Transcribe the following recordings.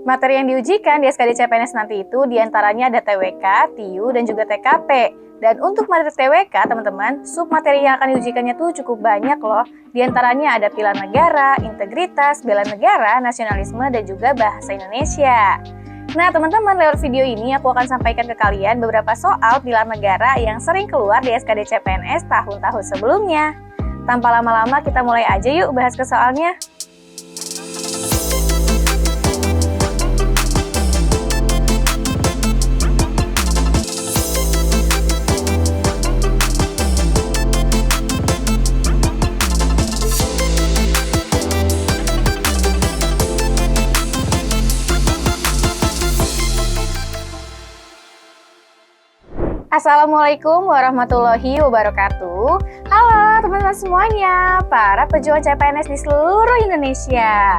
Materi yang diujikan di SKD CPNS nanti itu diantaranya ada TWK, TIU, dan juga TKP. Dan untuk materi TWK, teman-teman, submateri yang akan diujikannya tuh cukup banyak loh. Di antaranya ada pilihan negara, integritas, bela negara, nasionalisme, dan juga bahasa Indonesia. Nah, teman-teman, lewat video ini aku akan sampaikan ke kalian beberapa soal pilihan negara yang sering keluar di SKD CPNS tahun-tahun sebelumnya. Tanpa lama-lama, kita mulai aja yuk bahas ke soalnya. Assalamualaikum warahmatullahi wabarakatuh. Halo teman-teman semuanya, para pejuang CPNS di seluruh Indonesia.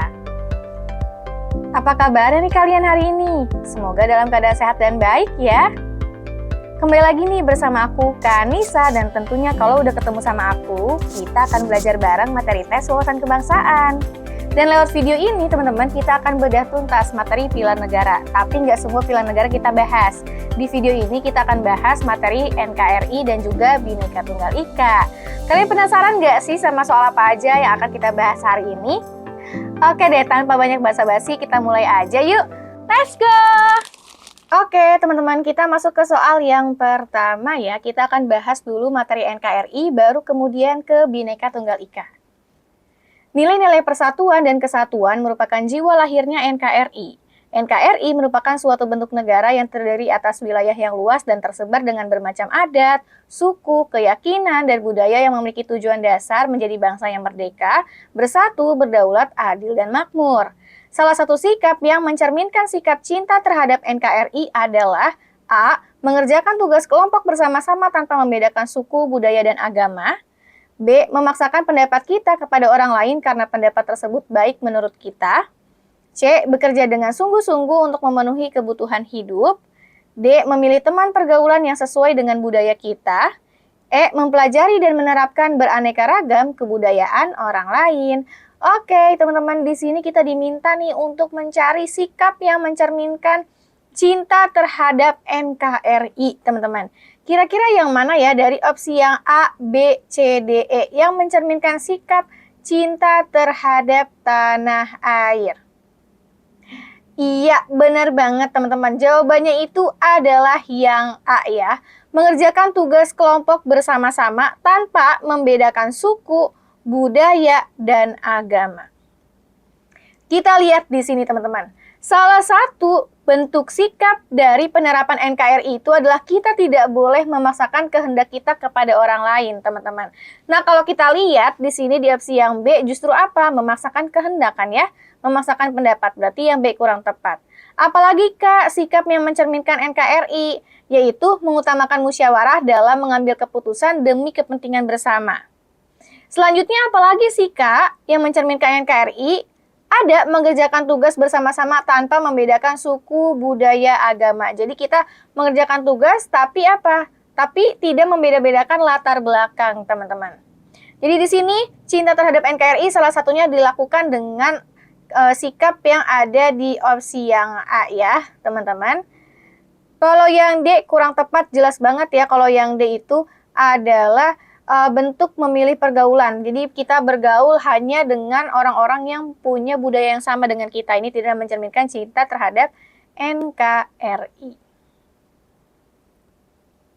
Apa kabarnya nih kalian hari ini? Semoga dalam keadaan sehat dan baik ya. Kembali lagi nih bersama aku, Kanisa, dan tentunya kalau udah ketemu sama aku, kita akan belajar bareng materi tes wawasan kebangsaan. Dan lewat video ini, teman-teman, kita akan bedah tuntas materi pilihan negara. Tapi nggak semua pilihan negara kita bahas. Di video ini kita akan bahas materi NKRI dan juga Bhinneka Tunggal Ika. Kalian penasaran nggak sih sama soal apa aja yang akan kita bahas hari ini? Oke deh, tanpa banyak basa-basi, kita mulai aja yuk. Let's go! Oke, teman-teman, kita masuk ke soal yang pertama ya. Kita akan bahas dulu materi NKRI, baru kemudian ke Bhinneka Tunggal Ika. Nilai-nilai persatuan dan kesatuan merupakan jiwa lahirnya NKRI. NKRI merupakan suatu bentuk negara yang terdiri atas wilayah yang luas dan tersebar dengan bermacam adat, suku, keyakinan, dan budaya yang memiliki tujuan dasar menjadi bangsa yang merdeka, bersatu, berdaulat, adil, dan makmur. Salah satu sikap yang mencerminkan sikap cinta terhadap NKRI adalah A. Mengerjakan tugas kelompok bersama-sama tanpa membedakan suku, budaya, dan agama. B. Memaksakan pendapat kita kepada orang lain karena pendapat tersebut baik menurut kita. C. Bekerja dengan sungguh-sungguh untuk memenuhi kebutuhan hidup. D. Memilih teman pergaulan yang sesuai dengan budaya kita. E. Mempelajari dan menerapkan beraneka ragam kebudayaan orang lain. Oke, teman-teman, di sini kita diminta nih untuk mencari sikap yang mencerminkan cinta terhadap NKRI, teman-teman. Kira-kira yang mana ya dari opsi yang A, B, C, D, E yang mencerminkan sikap cinta terhadap tanah air? Iya, benar banget teman-teman. Jawabannya itu adalah yang A ya. Mengerjakan tugas kelompok bersama-sama tanpa membedakan suku, budaya, dan agama. Kita lihat di sini teman-teman. Salah satu bentuk sikap dari penerapan NKRI itu adalah kita tidak boleh memaksakan kehendak kita kepada orang lain, teman-teman. Nah, kalau kita lihat di sini di opsi yang B justru apa? Memaksakan kehendak kan ya? Memaksakan pendapat, berarti yang B kurang tepat. Apalagi Kak, sikap yang mencerminkan NKRI, yaitu mengutamakan musyawarah dalam mengambil keputusan demi kepentingan bersama. Selanjutnya apalagi sih Kak yang mencerminkan NKRI? Ada mengerjakan tugas bersama-sama tanpa membedakan suku, budaya, agama. Jadi kita mengerjakan tugas tapi apa? Tapi tidak membeda-bedakan latar belakang, teman-teman. Jadi di sini cinta terhadap NKRI salah satunya dilakukan dengan sikap yang ada di opsi yang A ya, teman-teman. Kalau yang D kurang tepat, jelas banget ya kalau yang D itu adalah bentuk memilih pergaulan. Jadi kita bergaul hanya dengan orang-orang yang punya budaya yang sama dengan kita. Ini tidak mencerminkan cinta terhadap NKRI.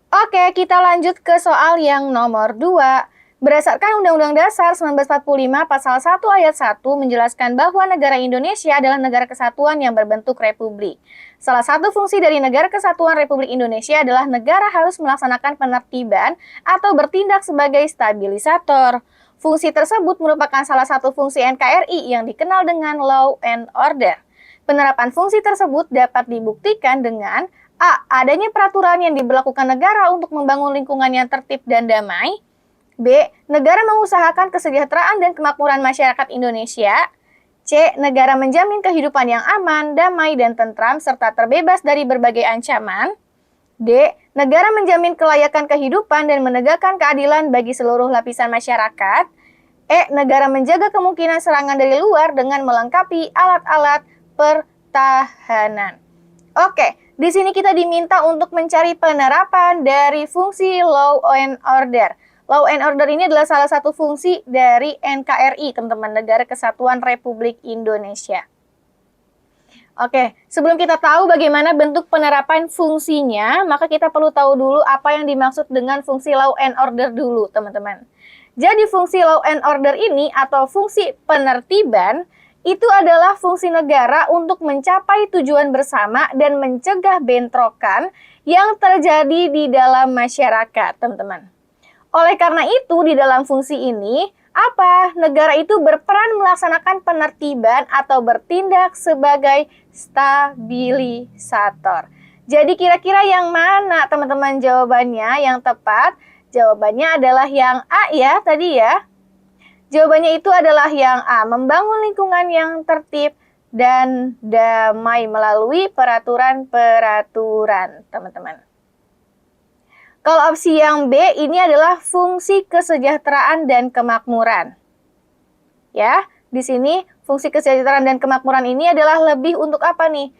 Oke, kita lanjut ke soal yang nomor 2. Berdasarkan Undang-Undang Dasar 1945 Pasal 1 Ayat 1 menjelaskan bahwa negara Indonesia adalah negara kesatuan yang berbentuk republik. Salah satu fungsi dari negara kesatuan Republik Indonesia adalah negara harus melaksanakan penertiban atau bertindak sebagai stabilisator. Fungsi tersebut merupakan salah satu fungsi NKRI yang dikenal dengan law and order. Penerapan fungsi tersebut dapat dibuktikan dengan A. Adanya peraturan yang diberlakukan negara untuk membangun lingkungan yang tertib dan damai. B. Negara mengusahakan kesejahteraan dan kemakmuran masyarakat Indonesia. C. Negara menjamin kehidupan yang aman, damai, dan tentram serta terbebas dari berbagai ancaman. D. Negara menjamin kelayakan kehidupan dan menegakkan keadilan bagi seluruh lapisan masyarakat. E. Negara menjaga kemungkinan serangan dari luar dengan melengkapi alat-alat pertahanan. Oke, di sini kita diminta untuk mencari penerapan dari fungsi law and order. Law and order ini adalah salah satu fungsi dari NKRI, teman-teman, Negara Kesatuan Republik Indonesia. Oke, sebelum kita tahu bagaimana bentuk penerapan fungsinya, maka kita perlu tahu dulu apa yang dimaksud dengan fungsi law and order dulu, teman-teman. Jadi fungsi law and order ini atau fungsi penertiban itu adalah fungsi negara untuk mencapai tujuan bersama dan mencegah bentrokan yang terjadi di dalam masyarakat, teman-teman. Oleh karena itu, di dalam fungsi ini, negara itu berperan melaksanakan penertiban atau bertindak sebagai stabilisator. Jadi kira-kira yang mana, teman-teman, jawabannya yang tepat? Jawabannya adalah yang A ya, tadi ya. Jawabannya itu adalah yang A, membangun lingkungan yang tertib dan damai melalui peraturan-peraturan, teman-teman. Kalau opsi yang B, ini adalah fungsi kesejahteraan dan kemakmuran. Ya, di sini fungsi kesejahteraan dan kemakmuran ini adalah lebih untuk apa nih?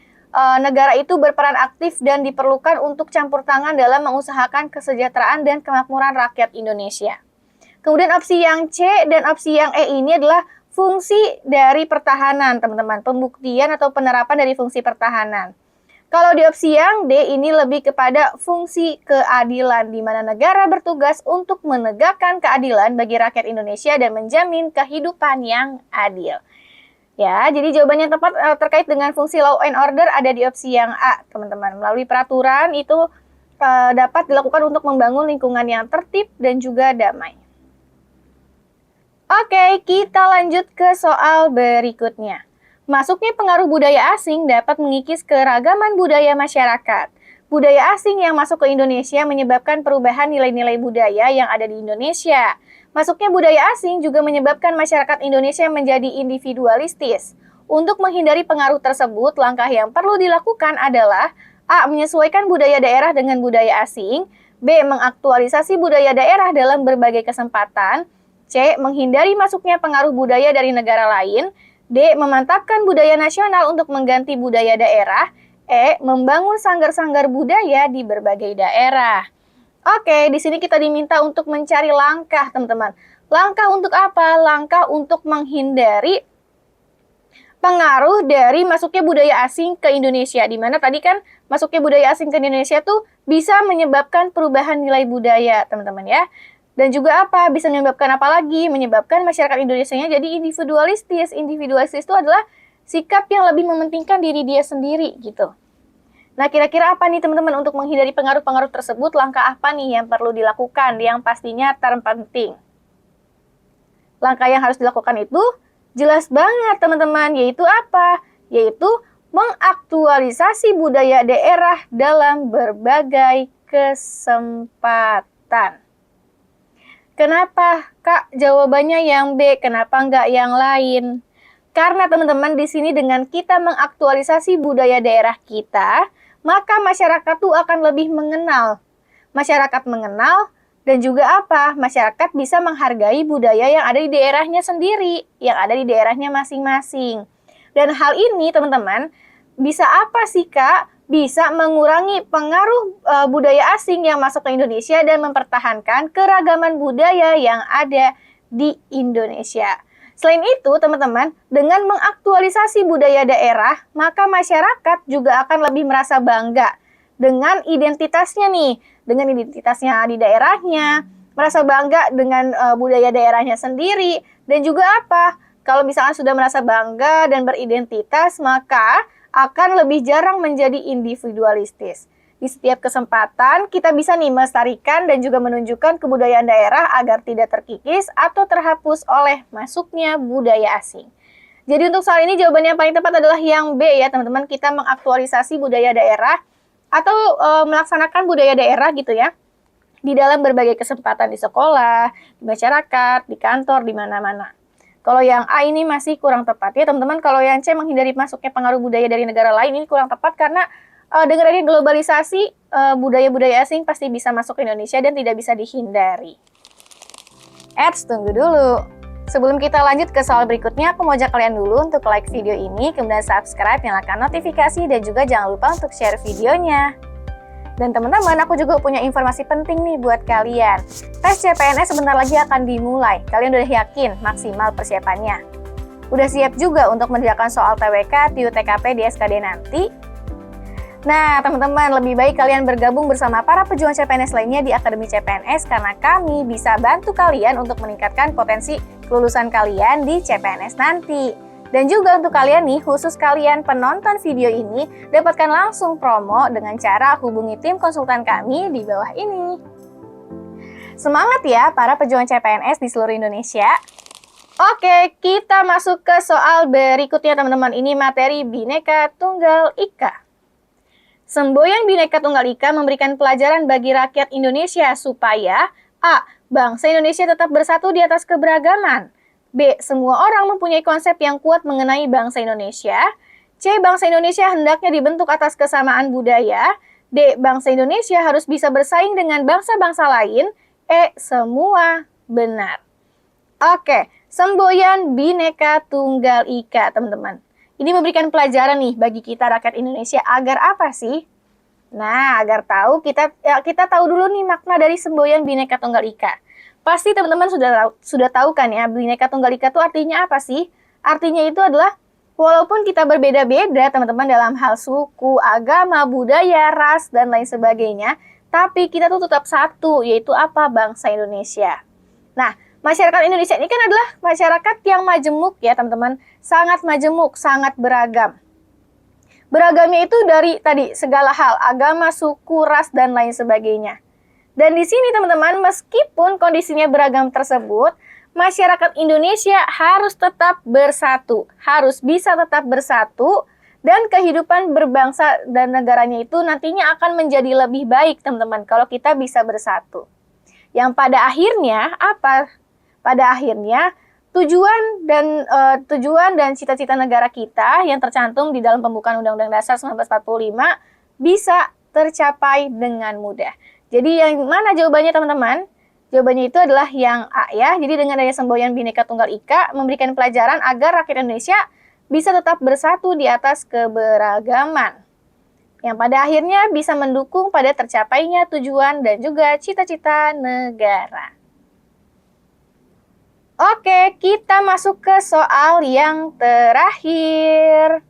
Negara itu berperan aktif dan diperlukan untuk campur tangan dalam mengusahakan kesejahteraan dan kemakmuran rakyat Indonesia. Kemudian opsi yang C dan opsi yang E ini adalah fungsi dari pertahanan, teman-teman. Pembuktian atau penerapan dari fungsi pertahanan. Kalau di opsi yang D ini lebih kepada fungsi keadilan, di mana negara bertugas untuk menegakkan keadilan bagi rakyat Indonesia dan menjamin kehidupan yang adil. Ya, jadi jawaban yang tepat terkait dengan fungsi law and order ada di opsi yang A, teman-teman. Melalui peraturan itu dapat dilakukan untuk membangun lingkungan yang tertib dan juga damai. Oke, kita lanjut ke soal berikutnya. Masuknya pengaruh budaya asing dapat mengikis keragaman budaya masyarakat. Budaya asing yang masuk ke Indonesia menyebabkan perubahan nilai-nilai budaya yang ada di Indonesia. Masuknya budaya asing juga menyebabkan masyarakat Indonesia menjadi individualistis. Untuk menghindari pengaruh tersebut, langkah yang perlu dilakukan adalah A. Menyesuaikan budaya daerah dengan budaya asing. B. Mengaktualisasi budaya daerah dalam berbagai kesempatan. C. Menghindari masuknya pengaruh budaya dari negara lain. D. Memantapkan budaya nasional untuk mengganti budaya daerah. E. Membangun sanggar-sanggar budaya di berbagai daerah. Oke, di sini kita diminta untuk mencari langkah, teman-teman. Langkah untuk apa? Langkah untuk menghindari pengaruh dari masuknya budaya asing ke Indonesia. Di mana tadi kan masuknya budaya asing ke Indonesia tuh bisa menyebabkan perubahan nilai budaya, teman-teman ya. Dan juga apa? Bisa menyebabkan apa lagi? Menyebabkan masyarakat Indonesianya jadi individualistis. Individualistis itu adalah sikap yang lebih mementingkan diri dia sendiri gitu. Nah, kira-kira apa nih teman-teman untuk menghindari pengaruh-pengaruh tersebut? Langkah apa nih yang perlu dilakukan? Yang pastinya terpenting. Langkah yang harus dilakukan itu jelas banget teman-teman. Yaitu apa? Yaitu mengaktualisasi budaya daerah dalam berbagai kesempatan. Kenapa, Kak? Jawabannya yang B, kenapa nggak yang lain? Karena teman-teman di sini dengan kita mengaktualisasi budaya daerah kita, maka masyarakat tuh akan lebih mengenal. Masyarakat mengenal dan juga apa? Masyarakat bisa menghargai budaya yang ada di daerahnya sendiri, yang ada di daerahnya masing-masing. Dan hal ini teman-teman, bisa apa sih Kak? Bisa mengurangi pengaruh budaya asing yang masuk ke Indonesia dan mempertahankan keragaman budaya yang ada di Indonesia. Selain itu, teman-teman, dengan mengaktualisasi budaya daerah, maka masyarakat juga akan lebih merasa bangga dengan identitasnya nih, dengan identitasnya di daerahnya, merasa bangga dengan budaya daerahnya sendiri, dan juga apa? Kalau misalkan sudah merasa bangga dan beridentitas, maka akan lebih jarang menjadi individualistis. Di setiap kesempatan, kita bisa nih melestarikan dan juga menunjukkan kebudayaan daerah agar tidak terkikis atau terhapus oleh masuknya budaya asing. Jadi untuk soal ini jawabannya yang paling tepat adalah yang B ya teman-teman. Kita mengaktualisasi budaya daerah atau melaksanakan budaya daerah gitu ya. Di dalam berbagai kesempatan di sekolah, di masyarakat, di kantor, di mana-mana. Kalau yang A ini masih kurang tepat ya teman-teman. Kalau yang C menghindari masuknya pengaruh budaya dari negara lain ini kurang tepat karena dengan adanya globalisasi budaya-budaya asing pasti bisa masuk ke Indonesia dan tidak bisa dihindari. Tunggu dulu. Sebelum kita lanjut ke soal berikutnya, aku mau ajak kalian dulu untuk like video ini, kemudian subscribe, nyalakan notifikasi, dan juga jangan lupa untuk share videonya. Dan teman-teman, aku juga punya informasi penting nih buat kalian. Tes CPNS sebentar lagi akan dimulai. Kalian udah yakin maksimal persiapannya? Udah siap juga untuk mengerjakan soal TWK, TIU, TKP di SKD nanti? Nah, teman-teman, lebih baik kalian bergabung bersama para pejuang CPNS lainnya di Akademi CPNS karena kami bisa bantu kalian untuk meningkatkan potensi kelulusan kalian di CPNS nanti. Dan juga untuk kalian nih, khusus kalian penonton video ini, dapatkan langsung promo dengan cara hubungi tim konsultan kami di bawah ini. Semangat ya para pejuang CPNS di seluruh Indonesia. Oke, kita masuk ke soal berikutnya teman-teman. Ini materi Bhinneka Tunggal Ika. Semboyan Bhinneka Tunggal Ika memberikan pelajaran bagi rakyat Indonesia supaya A. Bangsa Indonesia tetap bersatu di atas keberagaman. B. Semua orang mempunyai konsep yang kuat mengenai bangsa Indonesia. C. Bangsa Indonesia hendaknya dibentuk atas kesamaan budaya. D. Bangsa Indonesia harus bisa bersaing dengan bangsa-bangsa lain. E. Semua benar. Oke, semboyan Bhinneka Tunggal Ika, teman-teman. Ini memberikan pelajaran nih bagi kita rakyat Indonesia agar apa sih? Nah, agar kita tahu dulu nih makna dari semboyan Bhinneka Tunggal Ika. Pasti teman-teman sudah tahu kan ya, Bhinneka Tunggal Ika itu artinya apa sih? Artinya itu adalah walaupun kita berbeda-beda teman-teman dalam hal suku, agama, budaya, ras, dan lain sebagainya, tapi kita tuh tetap satu, yaitu apa? Bangsa Indonesia. Nah, masyarakat Indonesia ini kan adalah masyarakat yang majemuk ya teman-teman, sangat majemuk, sangat beragam. Beragamnya itu dari tadi segala hal, agama, suku, ras, dan lain sebagainya. Dan di sini teman-teman, meskipun kondisinya beragam tersebut, masyarakat Indonesia harus tetap bersatu, harus bisa tetap bersatu, dan kehidupan berbangsa dan negaranya itu nantinya akan menjadi lebih baik teman-teman kalau kita bisa bersatu. Yang pada akhirnya apa? Pada akhirnya tujuan dan cita-cita negara kita yang tercantum di dalam pembukaan Undang-Undang Dasar 1945 bisa tercapai dengan mudah. Jadi yang mana jawabannya teman-teman? Jawabannya itu adalah yang A ya. Jadi dengan adanya semboyan Bhinneka Tunggal Ika memberikan pelajaran agar rakyat Indonesia bisa tetap bersatu di atas keberagaman. Yang pada akhirnya bisa mendukung pada tercapainya tujuan dan juga cita-cita negara. Oke, kita masuk ke soal yang terakhir.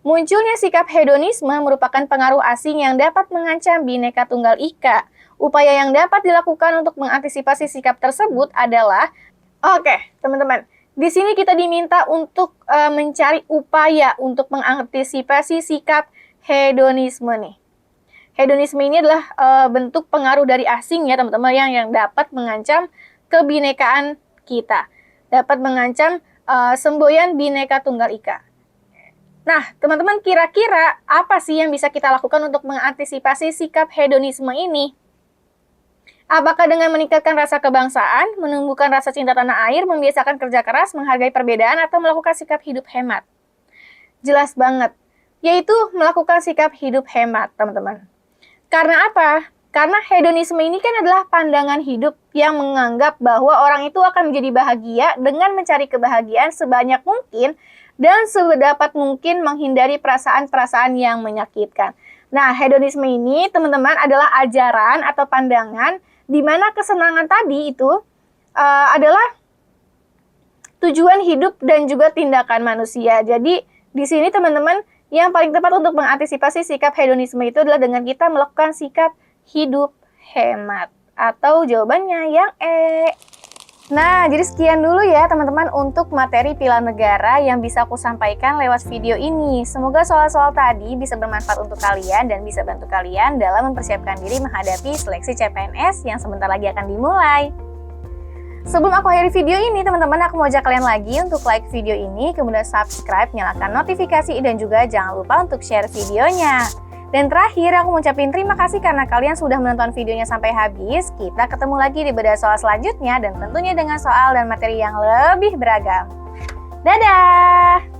Munculnya sikap hedonisme merupakan pengaruh asing yang dapat mengancam Bhinneka Tunggal Ika. Upaya yang dapat dilakukan untuk mengantisipasi sikap tersebut adalah, teman-teman, di sini kita diminta untuk mencari upaya untuk mengantisipasi sikap hedonisme nih. Hedonisme ini adalah bentuk pengaruh dari asing ya teman-teman yang dapat mengancam kebinekaan kita, dapat mengancam semboyan Bhinneka Tunggal Ika. Nah, teman-teman, kira-kira apa sih yang bisa kita lakukan untuk mengantisipasi sikap hedonisme ini? Apakah dengan meningkatkan rasa kebangsaan, menumbuhkan rasa cinta tanah air, membiasakan kerja keras, menghargai perbedaan, atau melakukan sikap hidup hemat? Jelas banget, yaitu melakukan sikap hidup hemat, teman-teman. Karena apa? Karena hedonisme ini kan adalah pandangan hidup yang menganggap bahwa orang itu akan menjadi bahagia dengan mencari kebahagiaan sebanyak mungkin dan sedapat mungkin menghindari perasaan-perasaan yang menyakitkan. Nah, hedonisme ini teman-teman adalah ajaran atau pandangan di mana kesenangan tadi itu adalah tujuan hidup dan juga tindakan manusia. Jadi di sini teman-teman yang paling tepat untuk mengantisipasi sikap hedonisme itu adalah dengan kita melakukan sikap hidup hemat, atau jawabannya yang E. Nah, jadi sekian dulu ya teman-teman untuk materi pilihan negara yang bisa aku sampaikan lewat video ini. Semoga soal-soal tadi bisa bermanfaat untuk kalian dan bisa bantu kalian dalam mempersiapkan diri menghadapi seleksi CPNS yang sebentar lagi akan dimulai. Sebelum aku akhiri video ini, teman-teman, aku mau ajak kalian lagi untuk like video ini, kemudian subscribe, nyalakan notifikasi, dan juga jangan lupa untuk share videonya. Dan terakhir, aku mau ucapin terima kasih karena kalian sudah menonton videonya sampai habis. Kita ketemu lagi di bedah soal selanjutnya dan tentunya dengan soal dan materi yang lebih beragam. Dadah!